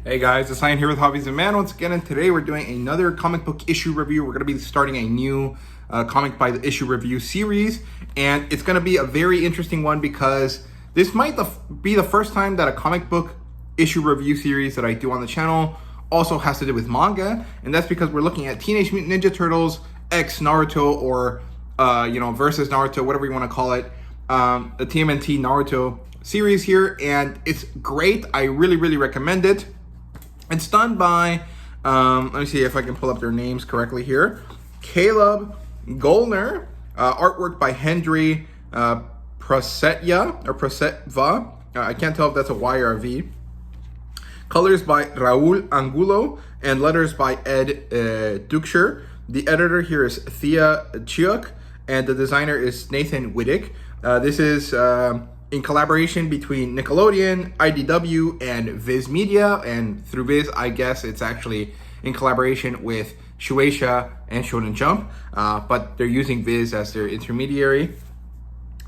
Hey guys, it's Ian here with HobbiesofaMan once again, and today we're doing another comic book issue review. We're going to be starting a new comic by the issue review series, and it's going to be a very interesting one because this might be the first time that a comic book issue review series that I do on the channel also has to do with manga, and that's because we're looking at Teenage Mutant Ninja Turtles X Naruto, or versus Naruto, whatever you want to call it, the TMNT Naruto series here, and it's great. I really recommend it. It's done by, let me see if I can pull up their names correctly here. Caleb Goldner, artwork by Hendry Prosetva. I can't tell if that's a Y or a V. Colors by Raul Angulo, and letters by Ed Duksher. The editor here is Thea Chiuk, and the designer is Nathan Wittick. This is in collaboration between Nickelodeon, IDW, and Viz Media. And through Viz, I guess it's actually in collaboration with Shueisha and Shonen Jump, but they're using Viz as their intermediary.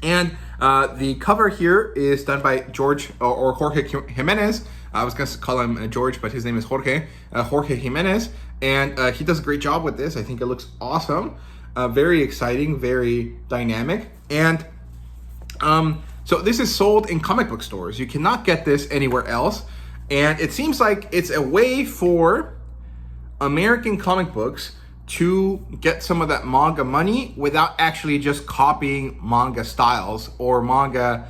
And the cover here is done by George or Jorge Jimenez. I was going to call him George, but his name is Jorge Jimenez. And he does a great job with this. I think it looks awesome. Very exciting, very dynamic. And so this is sold in comic book stores. You cannot get this anywhere else. And it seems like it's a way for American comic books to get some of that manga money without actually just copying manga styles or manga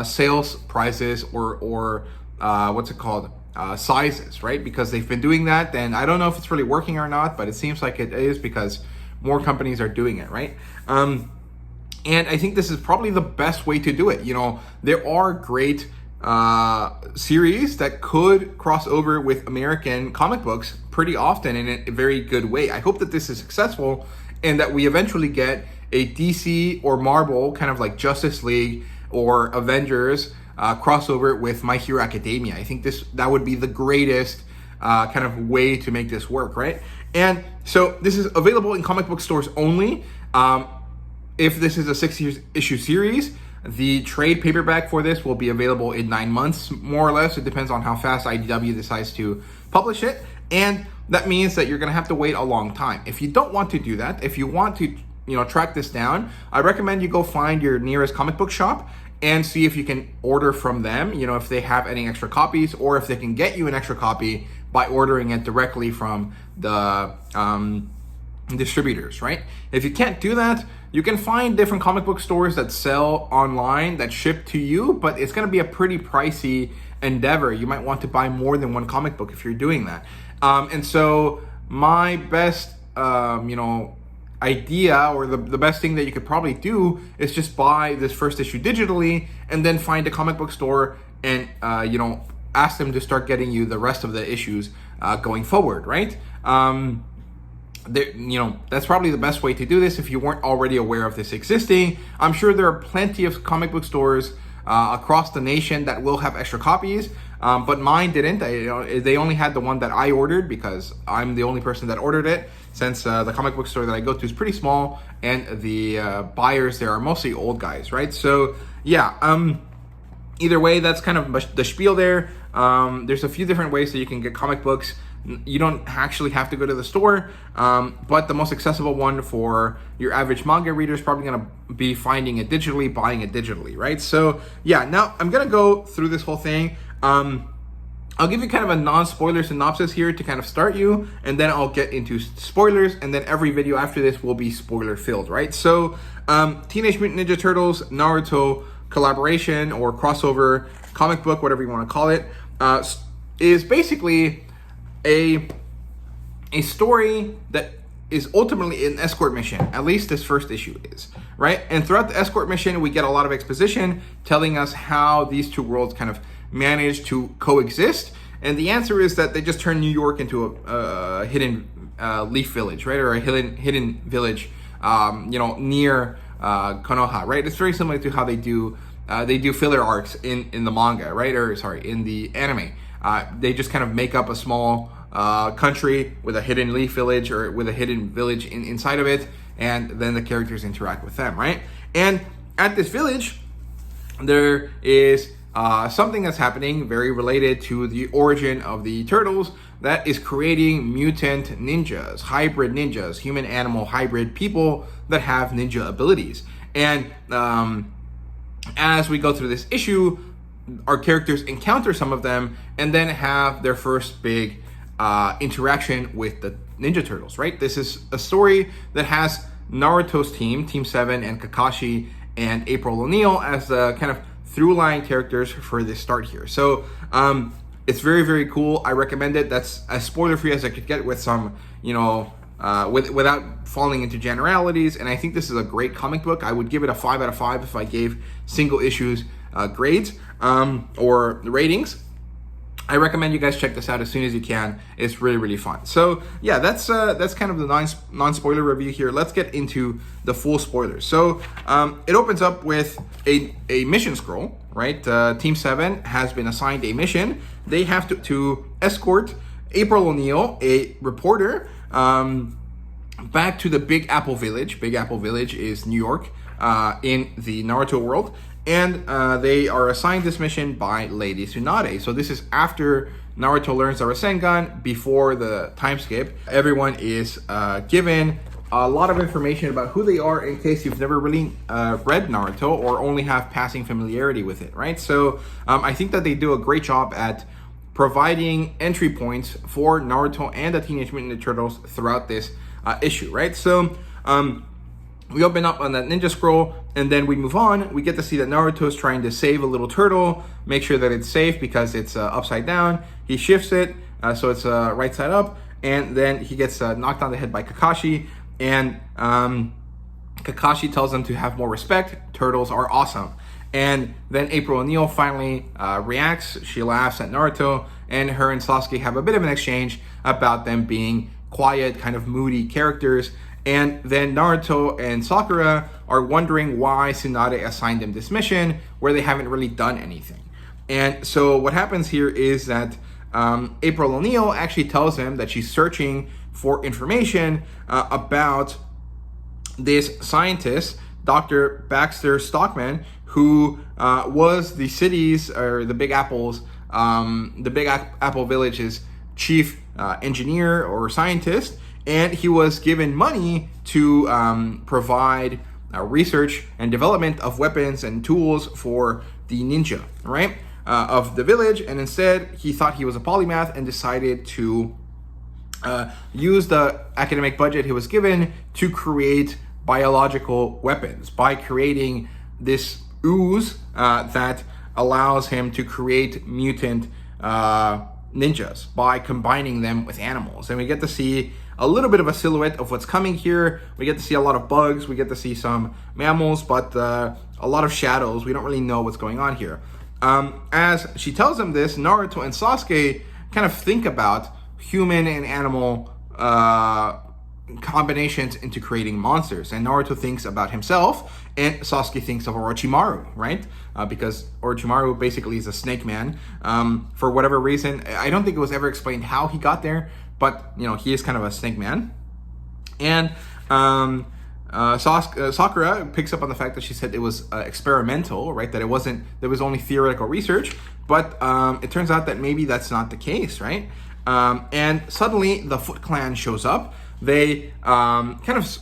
sales prices or sizes, right? Because they've been doing that, and I don't know if it's really working or not, but it seems like it is because more companies are doing it, right? And I think this is probably the best way to do it. You know, there are great series that could cross over with American comic books pretty often in a very good way. I hope that this is successful and that we eventually get a DC or Marvel kind of like Justice League or Avengers crossover with My Hero Academia. I think that would be the greatest kind of way to make this work, right? And so this is available in comic book stores only. If this is a 6-issue series, the trade paperback for this will be available in 9 months, more or less. It depends on how fast IDW decides to publish it. And that means that you're going to have to wait a long time. If you don't want to do that, if you want to, track this down, I recommend you go find your nearest comic book shop and see if you can order from them, if they have any extra copies, or if they can get you an extra copy by ordering it directly from the distributors, right? If you can't do that, you can find different comic book stores that sell online that ship to you, but it's going to be a pretty pricey endeavor. You might want to buy more than one comic book if you're doing that. And so my best, idea, or the best thing that you could probably do, is just buy this first issue digitally and then find a comic book store and, ask them to start getting you the rest of the issues going forward, right? That's probably the best way to do this if you weren't already aware of this existing. I'm sure there are plenty of comic book stores across the nation that will have extra copies, but mine didn't. They only had the one that I ordered because I'm the only person that ordered it, since the comic book store that I go to is pretty small and the buyers there are mostly old guys, right? So yeah, either way, that's kind of the spiel there. There's a few different ways that you can get comic books. You don't actually have to go to the store, but the most accessible one for your average manga reader is probably going to be finding it digitally, buying it digitally, right? So yeah, now I'm going to go through this whole thing. I'll give you kind of a non-spoiler synopsis here to kind of start you, and then I'll get into spoilers, and then every video after this will be spoiler filled, right? So Teenage Mutant Ninja Turtles Naruto collaboration or crossover comic book, whatever you want to call it, is basically a story that is ultimately an escort mission. At least this first issue is, right? And throughout the escort mission, we get a lot of exposition telling us how these two worlds kind of manage to coexist. And the answer is that they just turn New York into a hidden leaf village, right? Or a hidden village, near Konoha, right? It's very similar to how they do filler arcs in the manga, right? Or sorry, in the anime. They just kind of make up a small country with a hidden leaf village or with a hidden village inside of it, and then the characters interact with them, right? And at this village, there is something that's happening very related to the origin of the turtles that is creating mutant ninjas, hybrid ninjas, human-animal hybrid people that have ninja abilities. And as we go through this issue, our characters encounter some of them and then have their first big interaction with the Ninja Turtles, right? This is a story that has Naruto's team, Team 7, and Kakashi and April O'Neil as the kind of through-line characters for this start here. So it's very, very cool. I recommend it. That's as spoiler-free as I could get with some, without falling into generalities. And I think this is a great comic book. I would give it a 5 out of 5 if I gave single issues grades or ratings. I recommend you guys check this out as soon as you can. It's really, really fun. So yeah, that's kind of the non-spoiler review here. Let's get into the full spoilers. So it opens up with a mission scroll, right? Team 7 has been assigned a mission. They have to escort April O'Neil, a reporter, back to the Big Apple Village. Big Apple Village is New York in the Naruto world. And they are assigned this mission by Lady Tsunade. So this is after Naruto learns the Rasengan, before the time skip. Everyone is given a lot of information about who they are in case you've never really read Naruto or only have passing familiarity with it, right? So I think that they do a great job at providing entry points for Naruto and the Teenage Mutant Ninja Turtles throughout this issue, right? So we open up on that ninja scroll, and then we move on. We get to see that Naruto is trying to save a little turtle, make sure that it's safe because it's upside down. He shifts it so it's right side up, and then he gets knocked on the head by Kakashi, and Kakashi tells him to have more respect. Turtles are awesome. And then April O'Neil finally reacts. She laughs at Naruto, and her and Sasuke have a bit of an exchange about them being quiet, kind of moody characters. And then Naruto and Sakura are wondering why Tsunade assigned them this mission where they haven't really done anything. And so what happens here is that April O'Neil actually tells him that she's searching for information about this scientist, Dr. Baxter Stockman, who was the city's, or the Big Apple's, the Big Apple Village's chief engineer or scientist. And he was given money to provide research and development of weapons and tools for the ninja, right, of the village. And instead, he thought he was a polymath and decided to use the academic budget he was given to create biological weapons by creating this ooze that allows him to create mutant ninjas by combining them with animals. And we get to see a little bit of a silhouette of what's coming here. We get to see a lot of bugs, we get to see some mammals, but a lot of shadows. We don't really know what's going on here. As she tells him this, Naruto and Sasuke kind of think about human and animal combinations into creating monsters. And Naruto thinks about himself, and Sasuke thinks of Orochimaru, right? Because Orochimaru basically is a snake man. For whatever reason, I don't think it was ever explained how he got there, but he is kind of a snake man. And Sakura picks up on the fact that she said it was experimental, right? That there was only theoretical research, but it turns out that maybe that's not the case, right? And suddenly the Foot Clan shows up. They kind of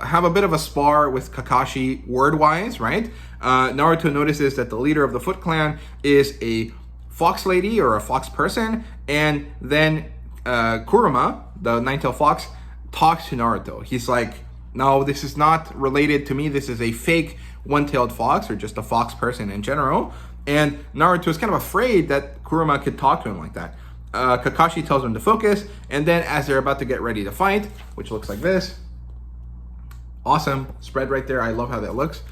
have a bit of a spar with Kakashi word-wise, right? Naruto notices that the leader of the Foot Clan is a fox lady or a fox person, and then Kurama, the nine-tailed fox, talks to Naruto. He's like, no, this is not related to me. This is a fake one-tailed fox, or just a fox person in general. And Naruto is kind of afraid that Kurama could talk to him like that. Kakashi tells him to focus, and then as they're about to get ready to fight, which looks like this, awesome spread right there, I love how that looks,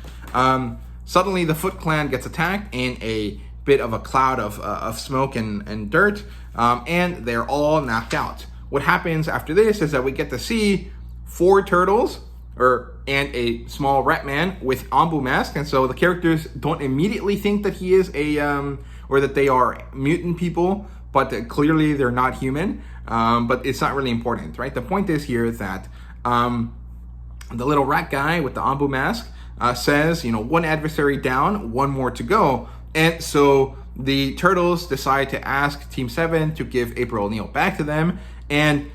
suddenly the Foot Clan gets attacked in a bit of a cloud of smoke and dirt, and they're all knocked out. What happens after this is that we get to see 4 turtles and a small rat man with Ambu mask, and so the characters don't immediately think that he is or that they are mutant people, but clearly they're not human, but it's not really important, right? The point is here that the little rat guy with the Ambu mask says, 1 adversary down, 1 more to go. And so the Turtles decide to ask Team 7 to give April O'Neil back to them. And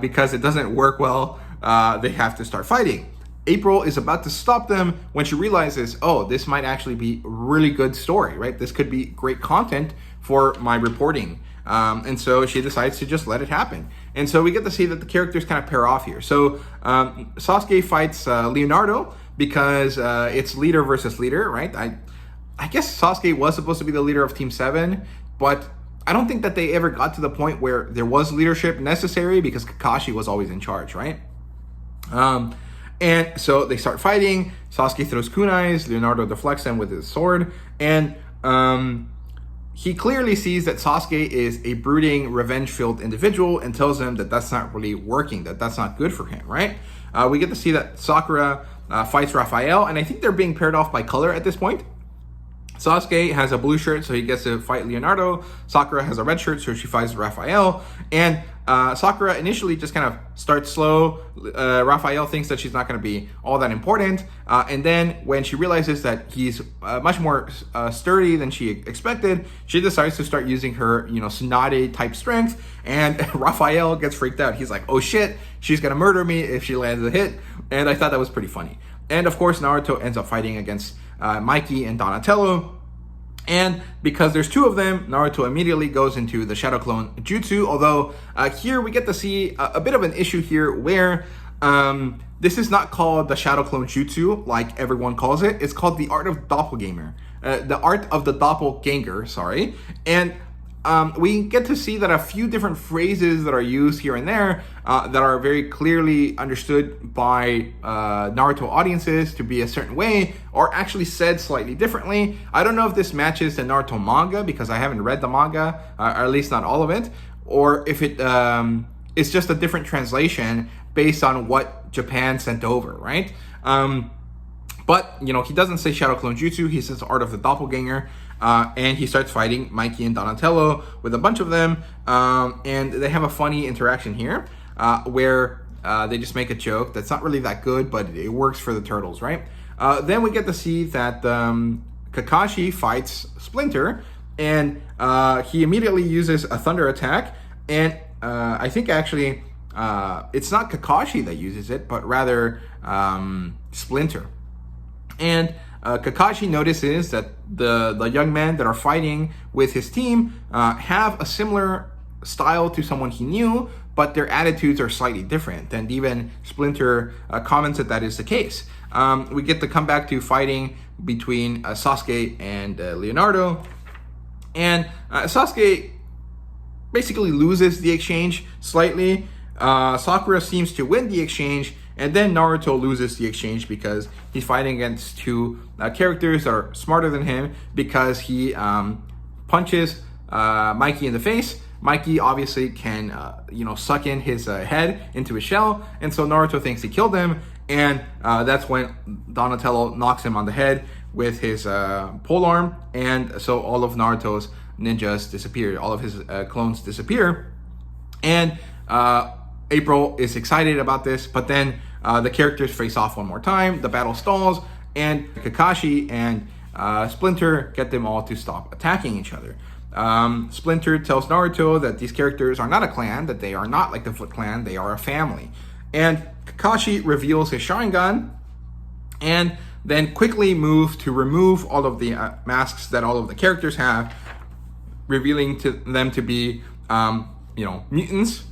because it doesn't work well, they have to start fighting. April is about to stop them when she realizes, oh, this might actually be a really good story, right? This could be great content for my reporting. And so she decides to just let it happen. And so we get to see that the characters kind of pair off here. So Sasuke fights Leonardo because it's leader versus leader, right? I guess Sasuke was supposed to be the leader of Team 7, but I don't think that they ever got to the point where there was leadership necessary because Kakashi was always in charge, right? And so they start fighting. Sasuke throws kunais. Leonardo deflects them with his sword. And he clearly sees that Sasuke is a brooding, revenge-filled individual and tells him that that's not really working, that that's not good for him, right? We get to see that Sakura fights Raphael, and I think they're being paired off by color at this point. Sasuke has a blue shirt, so he gets to fight Leonardo. Sakura has a red shirt, so she fights Raphael. And Sakura initially just kind of starts slow. Raphael thinks that she's not going to be all that important. And then when she realizes that he's much more sturdy than she expected, she decides to start using her, Tsunade type strength. And Raphael gets freaked out. He's like, oh shit, she's going to murder me if she lands a hit. And I thought that was pretty funny. And of course, Naruto ends up fighting against Mikey and Donatello. And because there's two of them, Naruto immediately goes into the Shadow Clone Jutsu. Although here we get to see a bit of an issue here where this is not called the Shadow Clone Jutsu like everyone calls it. It's called the Art of Doppelganger. The Art of the Doppelganger, sorry. And we get to see that a few different phrases that are used here and there that are very clearly understood by Naruto audiences to be a certain way are actually said slightly differently. I don't know if this matches the Naruto manga because I haven't read the manga, or at least not all of it, or if it's just a different translation based on what Japan sent over, right? But, he doesn't say Shadow Clone Jutsu, he says Art of the Doppelganger. And he starts fighting Mikey and Donatello with a bunch of them. And they have a funny interaction here where they just make a joke that's not really that good, but it works for the turtles, right? Then we get to see that Kakashi fights Splinter, and he immediately uses a thunder attack. And I think actually it's not Kakashi that uses it, but rather Splinter. And Kakashi notices that the young men that are fighting with his team have a similar style to someone he knew, but their attitudes are slightly different. And even Splinter comments that is the case. We get to come back to fighting between Sasuke and Leonardo. And Sasuke basically loses the exchange slightly. Sakura seems to win the exchange. And then Naruto loses the exchange because he's fighting against two characters that are smarter than him because he punches Mikey in the face. Mikey obviously can, suck in his head into his shell. And so Naruto thinks he killed him. And that's when Donatello knocks him on the head with his polearm. And so all of Naruto's ninjas disappear. All of his clones disappear. And April is excited about this, but then the characters face off one more time. The battle stalls, and Kakashi and Splinter get them all to stop attacking each other. Splinter tells Naruto that these characters are not a clan, that they are not like the Foot Clan, they are a family. And Kakashi reveals his Sharingan, and then quickly moves to remove all of the masks that all of the characters have, revealing to them to be, mutants,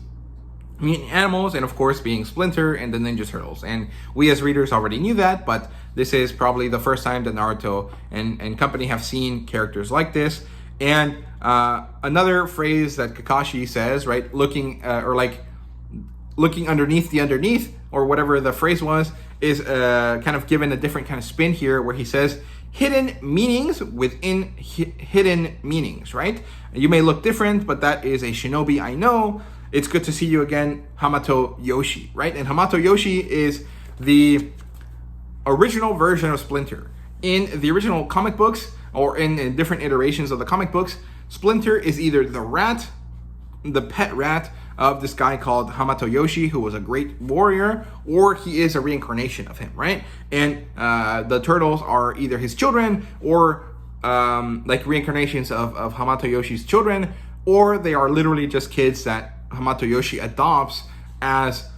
mutant animals, and of course being Splinter and the Ninja Turtles. And we as readers already knew that, but this is probably the first time that Naruto and company have seen characters like this. And another phrase that Kakashi says, right, looking underneath the underneath, or whatever the phrase was, is kind of given a different kind of spin here, where he says hidden meanings within hidden meanings, right? You may look different, but that is a shinobi I know. It's good to see you again, Hamato Yoshi, right? And Hamato Yoshi is the original version of Splinter. In the original comic books, or in different iterations of the comic books, Splinter is either the rat, the pet rat of this guy called Hamato Yoshi, who was a great warrior, or he is a reincarnation of him, right? And the turtles are either his children, or like reincarnations of Hamato Yoshi's children, or they are literally just kids that Hamato Yoshi adopts as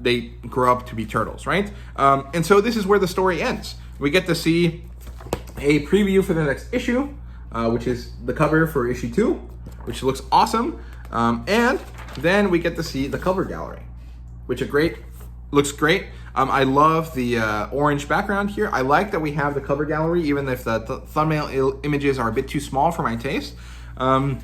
they grow up to be turtles, right? And so this is where the story ends. We get to see a preview for the next issue, which is the cover for issue 2, which looks awesome. And then we get to see the cover gallery, which looks great. I love the orange background here. I like that we have the cover gallery, even if the thumbnail images are a bit too small for my taste. And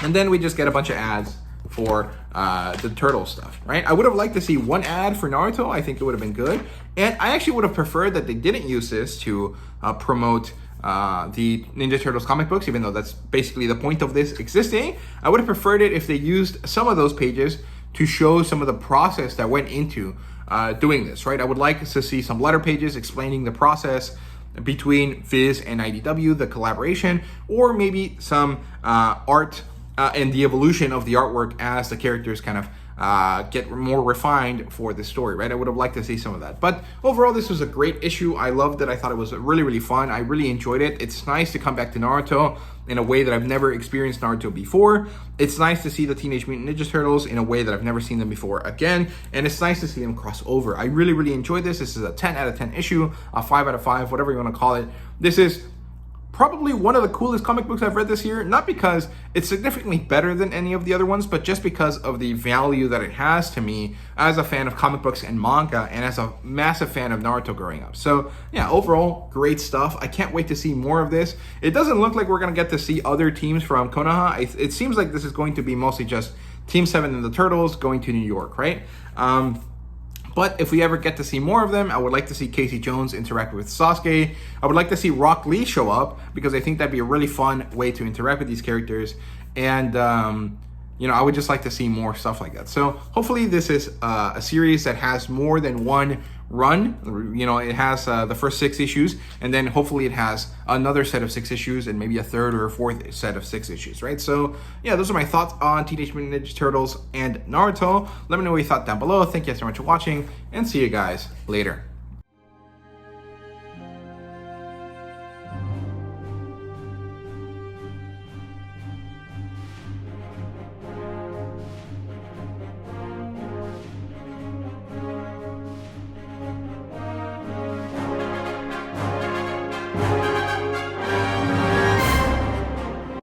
then we just get a bunch of ads for the turtle stuff, right? I would have liked to see one ad for Naruto. I think it would have been good. And I actually would have preferred that they didn't use this to promote the Ninja Turtles comic books, even though that's basically the point of this existing. I would have preferred it if they used some of those pages to show some of the process that went into doing this, right? I would like to see some letter pages explaining the process between Viz and IDW, the collaboration, or maybe some art and the evolution of the artwork as the characters kind of get more refined for the story, right? I would have liked to see some of that. But overall, this was a great issue. I loved it. I thought it was really, really fun. I really enjoyed it. It's nice to come back to Naruto in a way that I've never experienced Naruto before. It's nice to see the Teenage Mutant Ninja Turtles in a way that I've never seen them before again. And it's nice to see them cross over. I really, really enjoyed this. This is a 10 out of 10 issue, a 5 out of 5, whatever you want to call it. This is probably one of the coolest comic books I've read this year, not because it's significantly better than any of the other ones, but just because of the value that it has to me as a fan of comic books and manga, and as a massive fan of Naruto growing up. So yeah, overall, great stuff. I can't wait to see more of this. It doesn't look like we're going to get to see other teams from Konoha. It seems like this is going to be mostly just Team 7 and the Turtles going to New York, right? But if we ever get to see more of them, I would like to see Casey Jones interact with Sasuke. I would like to see Rock Lee show up, because I think that'd be a really fun way to interact with these characters. And, I would just like to see more stuff like that. So hopefully this is a series that has more than one run. It has the first 6 issues, and then hopefully it has another set of 6 issues, and maybe a third or a fourth set of 6 issues, right? So yeah, those are my thoughts on Teenage Mutant Ninja Turtles and Naruto. Let me know what you thought down below. Thank you so much for watching, and see you guys later.